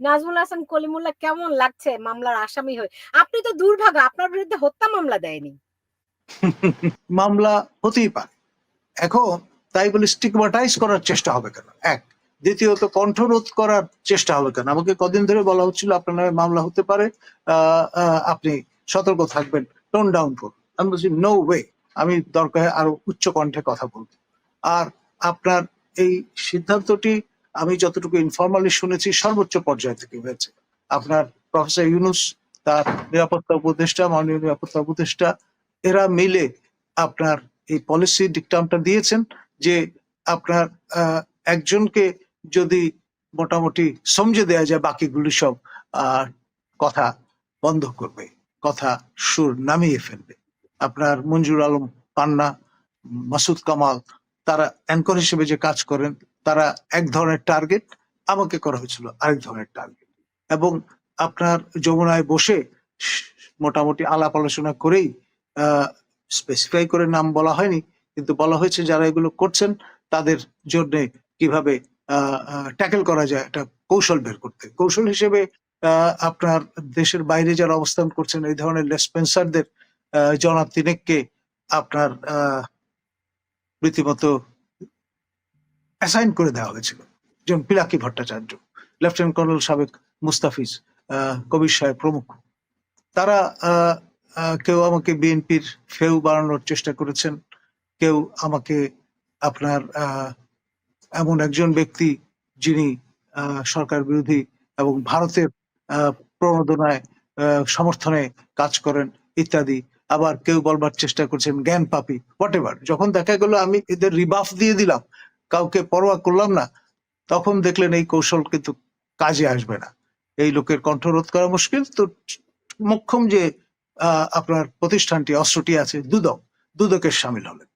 নাজমুল হাসান কলিমুল্লাহ কেমন লাগছে মামলার আসামি হয়ে? আপনি তো দুর্ভাগা, আপনার বিরুদ্ধে হত্যা মামলা দেয়নি। মামলা হতেই পারে, এখন তাই বলে স্টিগমাটাইজ করার চেষ্টা হবে কেন? এক, দ্বিতীয়ত কণ্ঠরোধ করার চেষ্টা হবে কেন? আমাকে কদিন ধরে বলা হচ্ছিল আপনার নামে মামলা হতে পারে, আপনি সতর্ক থাকবেন, টোন ডাউন করুন। আমি বলছি নো ওয়ে, আমি দরকার আরো উচ্চ কণ্ঠে কথা বলবো। আর আপনার এই সিদ্ধান্তটি আমি যতটুকু ইনফরমালি শুনেছি সর্বোচ্চ পর্যায় থেকে হয়েছে। আপনার প্রফেসর ইউনুস, তার নিরাপত্তা উপদেষ্টা, মাননীয় নিরাপত্তা উপদেষ্টা, এরা মিলে আপনার এই পলিসি ডিকটামটা দিয়েছেন যে আপনার একজনকে যদি মোটামুটি সমঝে দেয়া যায়, বাকিগুলি সব কথা বন্ধ করবে, কথা সুর নামিয়ে ফেলবে। আপনার মঞ্জুর আলম পান্না, মাসুদ কামাল, তারা অ্যাঙ্কর হিসেবে যে কাজ করেন, তারা এক ধরনের টার্গেট, আমাকে করা হয়েছিল আরেক ধরনের টার্গেট। এবং আপনার যমুনায় বসে মোটামুটি আলাপ আলোচনা করেই, স্পেসিফাই করে নাম বলা হয়নি, কিন্তু বলা হয়েছে যারা এগুলো করছেন তাদের জন্য কিভাবে ট্যাকেল করা যায় একটা কৌশল বের করতে। কৌশল হিসেবে আপনার দেশের বাইরে যারা অবস্থান করছেন এই ধরনের লেসপেন্সারদের জনাব তিনেককে আপনার রীতিমতো অ্যাসাইন করে দেওয়া হয়েছিল, যেমন পিনাকি ভট্টাচার্য, লেফটেন্যান্ট কর্নেল সাবেক মুস্তাফিজ, কবির সাহেব প্রমুখ। তারা কেউ আমাকে বিএনপির ফেউ বানানোর চেষ্টা করেছেন, কেউ আমাকে আপনার এমন একজন ব্যক্তি যিনি সরকার বিরোধী এবং ভারতের প্রণোদনায় সমর্থনে কাজ করেন ইত্যাদি। আবার কেউ বলবার চেষ্টা করছেন জ্ঞান পাপী, হোয়াট এভার। যখন দেখা গেল আমি এদের রিবাফ দিয়ে দিলাম, কাউকে পরোয়া করলাম না, তখন দেখলেন এই কৌশল কিন্তু কাজে আসবে না, এই লোকের কণ্ঠরোধ করা মুশকিল। তো মোক্ষম যে আপনার প্রতিষ্ঠানটি, অস্ত্রটি আছে দুদক, দুদকের সামিল হলেন।